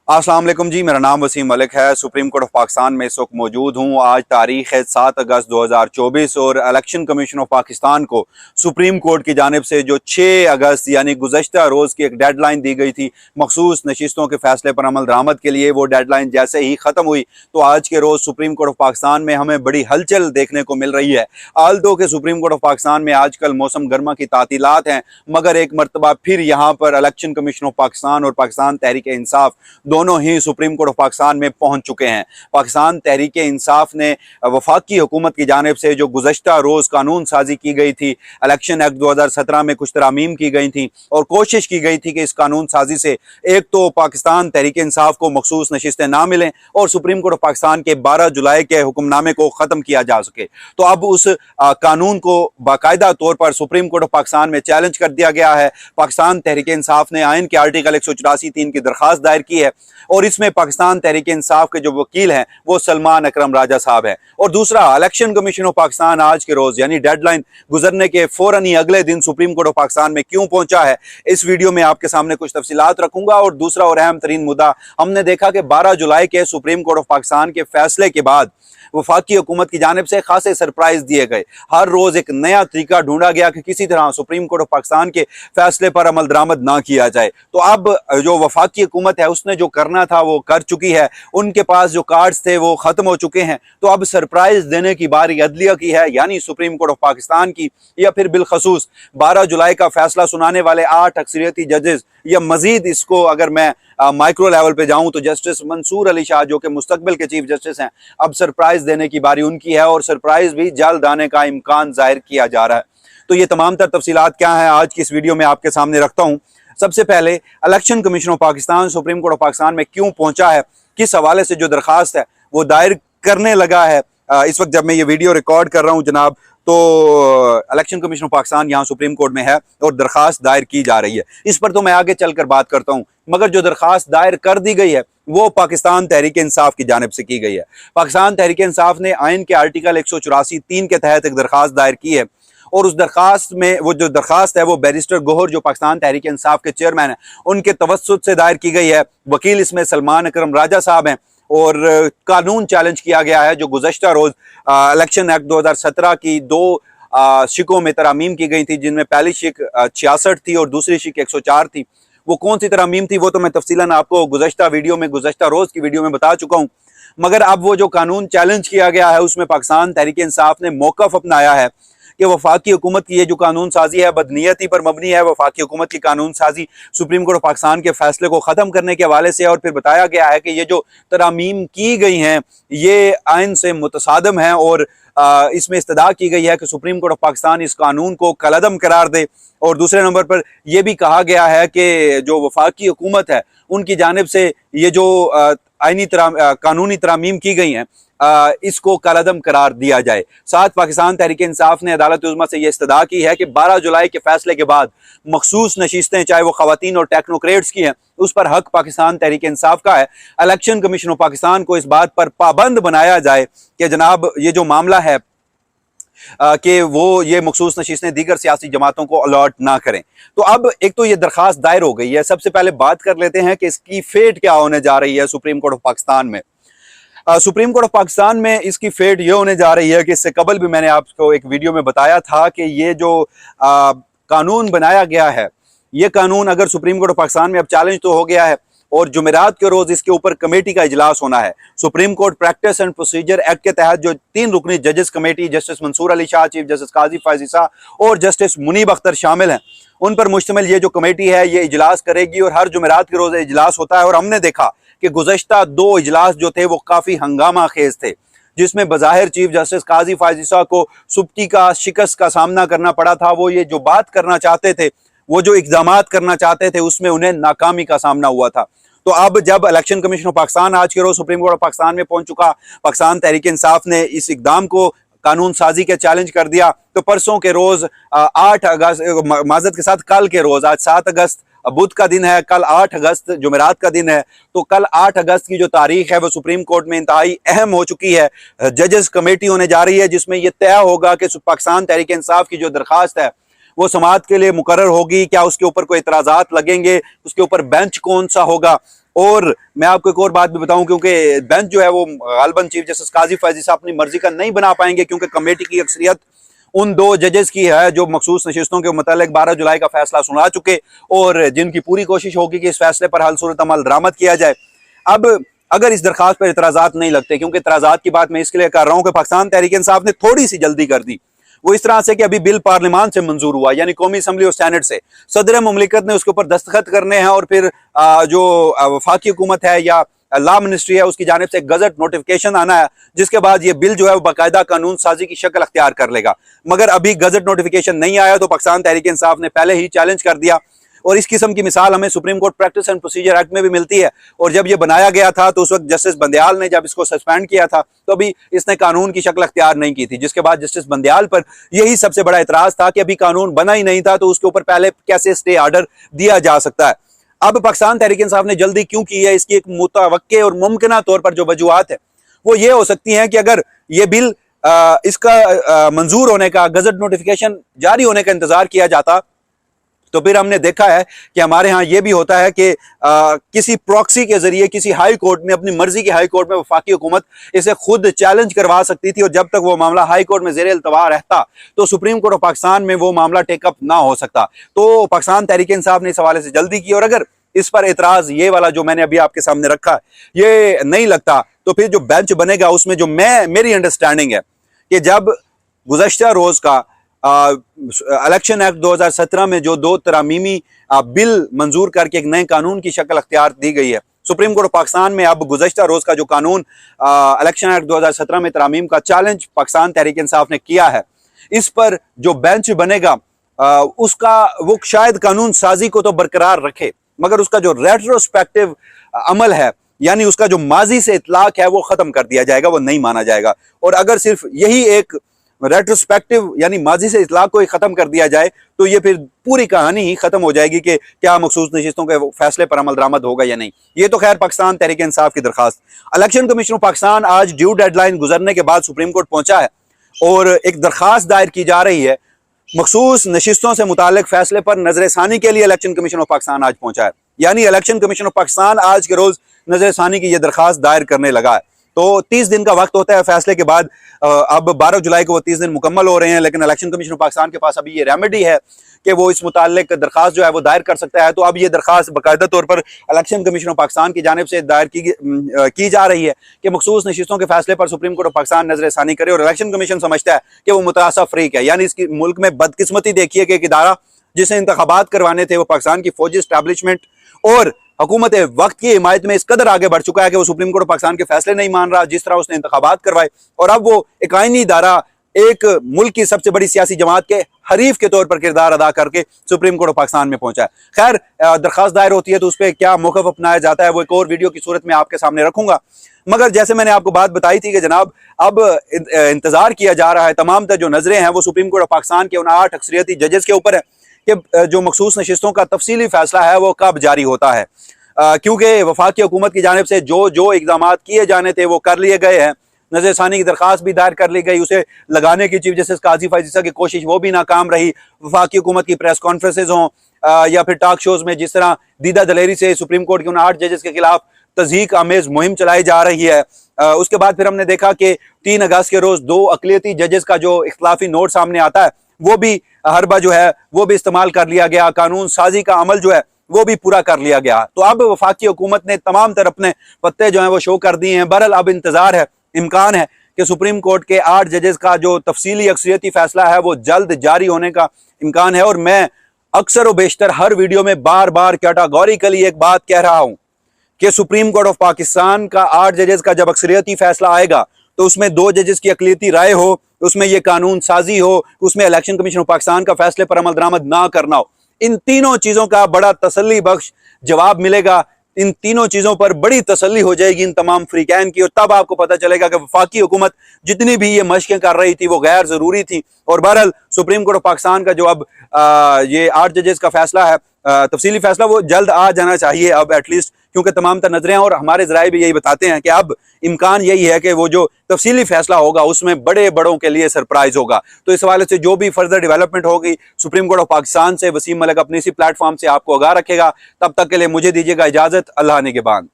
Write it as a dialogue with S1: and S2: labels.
S1: अस्सलाम वालेकुम जी, मेरा नाम वसीम मलिक है। सुप्रीम कोर्ट ऑफ पाकिस्तान में इस वक्त मौजूद हूँ। आज तारीख है 7 अगस्त 2024 और इलेक्शन कमीशन ऑफ पाकिस्तान को सुप्रीम कोर्ट की जानिब से जो 6 अगस्त यानी गुज़श्ता रोज़ की एक डेडलाइन दी गई थी मखसूस नशिस्तों के फैसले पर अमल दरामद के लिए, वो डेडलाइन जैसे ही ख़त्म हुई तो आज के रोज़ सुप्रीम कोर्ट ऑफ पाकिस्तान में हमें बड़ी हलचल देखने को मिल रही है। आल्दो के सुप्रीम कोर्ट ऑफ पाकिस्तान में आजकल मौसम गर्मा की तातीलात हैं, मगर एक मरतबा फिर यहाँ पर इलेक्शन कमीशन ऑफ पाकिस्तान और पाकिस्तान तहरीक इंसाफ दोनों ही सुप्रीम कोर्ट ऑफ पाकिस्तान में पहुंच चुके हैं। पाकिस्तान तहरीक इंसाफ ने वफाकी हुकूमत की जानिब से जो गुज़श्ता रोज़ कानून साजी की गई थी, इलेक्शन एक्ट 2017 में कुछ तरामीम की गई थी और कोशिश की गई थी कि इस कानून साजी से एक तो पाकिस्तान तहरीक इंसाफ को मखसूस नशिस्तें ना मिलें और सुप्रीम कोर्ट ऑफ पाकिस्तान के 12 जुलाई के हुक्मनामे को ख़त्म किया जा सके। तो अब उस कानून को बाकायदा तौर पर सुप्रीम कोर्ट ऑफ पाकिस्तान में चैलेंज कर दिया गया है। पाकिस्तान तहरीक इंसाफ ने आइन के आर्टिकल 184(3) की दरख्वास्त दायर की है और इसमें पाकिस्तान तहरीक इंसाफ के जो वकील हैं वो सलमान अकरम राजा साहब हैं। और दूसरा, इलेक्शन कमीशन ऑफ पाकिस्तान आज के रोज यानी डेडलाइन गुजरने के फौरन ही अगले दिन सुप्रीम कोर्ट ऑफ पाकिस्तान में क्यों पहुंचा है, इस वीडियो में आपके सामने कुछ तफसीलात रखूंगा। और दूसरा और अहम तरीन मुद्दा, हमने देखा कि 12 जुलाई के सुप्रीम कोर्ट ऑफ पाकिस्तान के फैसले के बाद वफाकी हुकूमत की जानिब से खासे सरप्राइज दिए गए। हर रोज एक नया तरीका ढूंढा गया कि किसी तरह सुप्रीम कोर्ट ऑफ पाकिस्तान के फैसले पर अमल दरामद ना किया जाए। तो अब जो वफाकी हुकूमत है उसने जो करना था वो कर चुकी है, उनके पास जो कार्ड्स थे वो खत्म हो चुके हैं। तो अब सरप्राइज देने की बारी अदलिया की है, यानी सुप्रीम कोर्ट ऑफ पाकिस्तान की, या फिर बिलखसूस 12 जुलाई का फैसला सुनाने वाले 8 अक्सरियती जजेस, या मजीद इसको अगर मैं माइक्रो लेवल पे जाऊं तो जस्टिस मंसूर अली शाह जो कि मुस्तकबिल के चीफ जस्टिस हैं, अब सरप्राइज देने की बारी उनकी है और सरप्राइज भी जल्द आने का इम्कान जाहिर किया जा रहा है। तो ये तमाम तर तफसीलात क्या है आज की इस वीडियो में आपके सामने रखता हूं। सबसे पहले, election commission of Pakistan supreme court of Pakistan में क्यों पहुंचा है, किस हवाले से जो दरखास्त है वो दायर करने लगा है। इस वक्त जब मैं ये वीडियो रिकॉर्ड कर रहा हूं जनाब, तो इलेक्शन कमीशन ऑफ पाकिस्तान यहाँ सुप्रीम कोर्ट में है और दरखास्त दायर की जा रही है। इस पर तो मैं आगे चलकर बात करता हूँ, मगर जो दरखास्त दायर कर दी गई है वो पाकिस्तान तहरीक इंसाफ की जानिब से की गई है। पाकिस्तान तहरीक इंसाफ ने आइन के आर्टिकल 184(3) के तहत एक दरखास्त दायर की है और उस दरखास्त में वो जो दरखास्त है वो बैरिस्टर गोहर जो पाकिस्तान तहरीक इंसाफ के चेयरमैन हैं उनके तवस्सुत से दायर की गई है। वकील इसमें सलमान अकरम राजा साहब हैं और कानून चैलेंज किया गया है जो गुज़श्ता रोज इलेक्शन एक्ट 2017 की 2 शिकों में तरामीम की गई थी, जिनमें पहली शिक 66 थी और दूसरी शिक 104 थी। वो कौन सी तरामीम थी वो तो मैं तफसीलन आपको गुज़श्ता रोज की वीडियो में बता चुका हूँ। मगर अब वो जो कानून चैलेंज किया गया है उसमें पाकिस्तान तहरीक इंसाफ ने मौक़िफ़ अपनाया है कि वफाकी हुकूमत की ये जो कानून साजी है बदनीयती पर मबनी है। वफाकी हुकूमत की कानून साजी सुप्रीम कोर्ट ऑफ पाकिस्तान के फैसले को ख़त्म करने के हवाले से, और फिर बताया गया है कि ये जो तरामीम की गई हैं ये आइन से मुतसादम है और इसमें इस्तदा की गई है कि सुप्रीम कोर्ट ऑफ पाकिस्तान इस कानून को कलअदम करार दे। और दूसरे नंबर पर यह भी कहा गया है कि जो वफाकी हुकूमत है उनकी जानिब से ये जो कानूनी तरामीम की गई हैं इसको कलअदम करार दिया जाए। साथ पाकिस्तान तहरीक इंसाफ ने अदालत उज़्मा से यह इस्तदा की है कि 12 जुलाई के फैसले के बाद मखसूस नशिस्तें चाहे वो खवातीन और टेक्नोक्रेट्स की हैं उस पर हक पाकिस्तान तहरीक इंसाफ का है। इलेक्शन कमीशन ऑफ पाकिस्तान को इस बात पर पाबंद बनाया जाए कि जनाब ये जो मामला है कि वो ये मखसूस नशिस्तें दीगर सियासी जमातों को अलॉट ना करें। तो अब एक तो ये दरखास्त दायर हो गई है, सबसे पहले बात कर लेते हैं कि इसकी फेट क्या होने जा रही है सुप्रीम कोर्ट ऑफ पाकिस्तान में। सुप्रीम कोर्ट ऑफ पाकिस्तान में इसकी फेट ये होने जा रही है कि इससे कबल भी मैंने आपको एक वीडियो में बताया था कि ये जो कानून बनाया गया है ये कानून अगर सुप्रीम कोर्ट ऑफ पाकिस्तान में अब चैलेंज तो हो गया है और जुमेरात के रोज इसके ऊपर कमेटी का इजलास होना है। Supreme court practice and procedure act के तहत जो 3 रुकनी जजेस committee, justice Mansoor Ali Shah, chief justice Qazi Faizi Shah और जस्टिस मुनीब अख्तर शामिल हैं, उन पर मुश्तमिल ये जो कमेटी है ये इजलास करेगी और हर जुमेरात के रोज इजलास होता है। और हमने देखा कि गुज़श्ता 2 इजलास जो थे वो काफी हंगामा खेज थे, जिसमें बज़ाहिर चीफ जस्टिस काजी फैजी शाह को सुप्ती का शिकस्त का सामना करना पड़ा था। वो ये जो बात करना चाहते थे, वो जो इक़दामात करना चाहते थे, उसमें उन्हें नाकामी का सामना हुआ था। तो अब जब इलेक्शन कमीशन ऑफ पाकिस्तान आज के रोज सुप्रीम कोर्ट ऑफ पाकिस्तान में पहुंच चुका, पाकिस्तान तहरीक इंसाफ ने इस इकदाम को कानून साजी के चैलेंज कर दिया, तो परसों के रोज 8 अगस्त माजरत के साथ कल के रोज, आज 7 अगस्त बुध का दिन है, कल 8 अगस्त जुमेरात का दिन है, तो कल 8 अगस्त की जो तारीख है वो सुप्रीम कोर्ट में इंतहाई अहम हो चुकी है। जजेस कमेटी होने जा रही है जिसमें यह तय होगा कि पाकिस्तान तहरीक इंसाफ की जो दरखास्त है वो समाअत के लिए मुकर्रर होगी, क्या उसके ऊपर कोई इतराजात लगेंगे, उसके ऊपर बेंच कौन सा होगा और मैं आपको एक और बात भी बताऊं, क्योंकि बेंच जो है वो गालिबन चीफ जस्टिस काजी फैजी साहब अपनी मर्जी का नहीं बना पाएंगे, क्योंकि कमेटी की अक्सरियत उन 2 जजेस की है जो मखसूस नशिस्तों के मुतालिक 12 जुलाई का फैसला सुना चुके और जिनकी पूरी कोशिश होगी कि इस फैसले पर हल सूरत अमल दरामद किया जाए। अब अगर इस दरखास्त पर इतराजात नहीं लगते, क्योंकि इतराजात की बात मैं इसके लिए कर रहा हूं कि पाकिस्तान तहरीक इंसाफ ने थोड़ी सी जल्दी कर दी, वो इस तरह से कि अभी बिल पार्लियामान से मंजूर हुआ, यानी कौमी असम्बली और सेनेट से, सदर मुमलिकत ने उसके ऊपर दस्तखत करने हैं और फिर जो वफाकी हुकूमत है या लॉ मिनिस्ट्री है उसकी जानिब से गजट नोटिफिकेशन आना है, जिसके बाद ये बिल जो है वो बाकायदा कानून साजी की शक्ल अख्तियार कर लेगा। मगर अभी गजट नोटिफिकेशन नहीं आया तो पाकिस्तान तहरीक इंसाफ ने पहले ही चैलेंज कर दिया, और इस किस्म की मिसाल हमें supreme court practice and procedure act में भी मिलती है। और जब ये बनाया गया था तो उस वक्त जस्टिस बंदयाल ने जब इसको सस्पेंड किया था तो अभी इसने कानून की शक्ल अख्तियार नहीं की थी, जिसके बाद जस्टिस बंदयाल पर यही सबसे बड़ा इतराज था कि अभी कानून बना ही नहीं था तो उसके ऊपर पहले कैसे स्टे ऑर्डर दिया जा सकता है। अब पाकिस्तान तहरीक इंसाफ ने जल्दी क्यों की है, इसकी एक मुतवक्के और मुमकिना तौर पर जो वजूहात है वो ये हो सकती हैं कि अगर ये बिल इसका मंजूर होने का, गजट नोटिफिकेशन जारी होने का इंतजार किया जाता तो फिर हमने देखा है कि हमारे यहाँ ये भी होता है कि किसी प्रॉक्सी के जरिए किसी हाई कोर्ट में, अपनी मर्जी की हाई कोर्ट में वफाकी हुकूमत इसे खुद चैलेंज करवा सकती थी, और जब तक वो मामला हाई कोर्ट में ज़ेरे इल्तवा रहता तो सुप्रीम कोर्ट ऑफ पाकिस्तान में वो मामला टेकअप ना हो सकता। तो पाकिस्तान तहरीक इंसाफ ने इस हवाले से जल्दी की, और अगर इस पर एतराज ये वाला जो मैंने अभी आपके सामने रखा है ये नहीं लगता तो फिर जो बेंच बनेगा उसमें जो मेरी अंडरस्टैंडिंग है कि जब गुज़श्ता रोज का इलेक्शन एक्ट 2017 में जो 2 तरामीमी बिल मंजूर करके एक नए कानून की शक्ल अख्तियार दी गई है, सुप्रीम कोर्ट ऑफ पाकिस्तान में अब गुज़श्ता रोज का जो कानून इलेक्शन एक्ट 2017 में तरामीम का चैलेंज पाकिस्तान तहरीक इंसाफ ने किया है, इस पर जो बेंच बनेगा उसका वो शायद कानून साजी को तो बरकरार रखे, मगर उसका जो रेट्रोस्पेक्टिव अमल है, यानी उसका जो माजी से इतलाक है वो खत्म कर दिया जाएगा, वो नहीं माना जाएगा। और अगर सिर्फ यही एक रेट्रोस्पेक्टिव यानी माजी से इतलाक को ही खत्म कर दिया जाए तो ये फिर पूरी कहानी ही खत्म हो जाएगी कि क्या मखसूस नशिस्तों के फैसले पर अमल दरामद होगा या नहीं। ये तो खैर पाकिस्तान तहरीक इंसाफ की दरखास्त। इलेक्शन कमीशन ऑफ पाकिस्तान आज ड्यू डेडलाइन गुजरने के बाद सुप्रीम कोर्ट पहुंचा है और एक दरखास्त दायर की जा रही है मखसूस नशिस्तों से मुतालिक फैसले पर नजरसानी के लिए। इलेक्शन कमीशन ऑफ पाकिस्तान आज पहुंचा है, यानी इलेक्शन कमीशन ऑफ पाकिस्तान आज के रोज नजरसानी की यह दरखास्त दायर करने लगा है। तो 30 दिन का वक्त होता है फैसले के बाद, अब 12 जुलाई को वो 30 दिन मुकम्मल हो रहे हैं, लेकिन इलेक्शन कमीशन ऑफ पाकिस्तान के पास अभी ये रेमेडी है कि वो इस मुतालिक दरखास्त जो है वो दायर कर सकता है। तो अब ये दरखास्त बाकायदा तौर पर इलेक्शन कमीशन ऑफ पाकिस्तान की जानिब से दायर की जा रही है कि मखसूस नशिस्तों के फैसले पर सुप्रीम कोर्ट ऑफ पाकिस्तान नजरसानी करे, और इलेक्शन कमीशन समझता है कि वो मुतासा फ्रीक है। यानी इसकी मुल्क में बदकिस्मती देखिए कि एक इदारा जिसने इंतखाबात करवाने थे वो पाकिस्तान की फौजी एस्टैब्लिशमेंट और हुकूमत वक्त की हिमायत में इस कदर आगे बढ़ चुका है कि वो सुप्रीम कोर्ट ऑफ पाकिस्तान के फैसले नहीं मान रहा जिस तरह उसने इंतखाबात करवाए, और अब वो एक आईनी इदारा एक मुल्क की सबसे बड़ी सियासी जमात के हरीफ के तौर पर किरदार अदा करके सुप्रीम कोर्ट ऑफ पाकिस्तान में पहुंचा है। खैर, दरखास्त दायर होती है तो उस पर क्या मौक़िफ़ अपनाया जाता है वो एक और वीडियो की सूरत में आपके सामने रखूंगा। मगर जैसे मैंने आपको बात बताई थी कि जनाब अब इंतजार किया जा रहा है, तमाम तर जो नजरें हैं वो सुप्रीम कोर्ट ऑफ पाकिस्तान के उन 8 अक्सरियती जजेस के ऊपर है कि जो मखसूस नशिस्तों का तफसीली फैसला है वो कब जारी होता है, क्योंकि वफाकी हुकूमत की जानिब से जो जो इक़दाम किए जाने थे वो कर लिए गए हैं। नजरसानी की दरखास्त भी दायर कर ली गई, उसे लगाने की चीफ जस्टिस काजी फैजी की कोशिश वो भी नाकाम रही। वफाकी हुकूमत की प्रेस कॉन्फ्रेंसेज हों या फिर टॉक शोज में जिस तरह दीदा दलेरी से सुप्रीम कोर्ट के उन 8 जजेस के खिलाफ तज़हीक आमेज मुहिम चलाई जा रही है। उसके बाद फिर हमने देखा कि 3 अगस्त के रोज 2 अक़लियती जजेस का जो इख्तलाफी नोट सामने आता है वो भी हरबा जो है वो भी इस्तेमाल कर लिया गया, कानून साजी का अमल जो है वो भी पूरा कर लिया गया। तो अब वफाकी हुकूमत ने तमाम तरह अपने पत्ते जो हैं वो शो कर दिए हैं। बहरहाल अब इंतजार है, इम्कान है कि सुप्रीम कोर्ट के 8 जजेस का जो तफसीली अक्सरियती फैसला है वो जल्द जारी होने का इम्कान है। और मैं अक्सर व बेशतर हर वीडियो में बार बार कैटेगोरिकली एक बात कह रहा हूं कि सुप्रीम कोर्ट ऑफ पाकिस्तान का 8 जजेस का जब अक्सरियती फैसला आएगा तो उसमें 2 जजेस की अक़लियती राय हो, उसमें यह कानून साजी हो, उसमें इलेक्शन कमीशन ऑफ पाकिस्तान का फैसले पर अमल दरामद ना करना हो, इन तीनों चीजों का बड़ा तसल्ली बख्श जवाब मिलेगा। इन तीनों चीजों पर बड़ी तसल्ली हो जाएगी इन तमाम फ्रीकैन की, और तब आपको पता चलेगा कि वफाकी हुकूमत जितनी भी ये मशकें कर रही थी वो गैर जरूरी थी। और बहरहाल सुप्रीम कोर्ट ऑफ पाकिस्तान का जो अब ये 8 जजेस का फैसला है, तफसीली फैसला, वो जल्द आ जाना चाहिए अब एटलीस्ट, क्योंकि तमाम तर नजरें और हमारे जराए भी यही बताते हैं कि अब इम्कान यही है कि वो जो तफसीली फैसला होगा उसमें बड़े बड़ों के लिए सरप्राइज होगा। तो इस हवाले से जो भी फर्दर डेवलपमेंट होगी सुप्रीम कोर्ट ऑफ पाकिस्तान से वसीम मलिक अपने इसी प्लेटफॉर्म से आपको आगाह रखेगा। तब तक के लिए मुझे दीजिएगा इजाजत। अल्लाह निगहबान।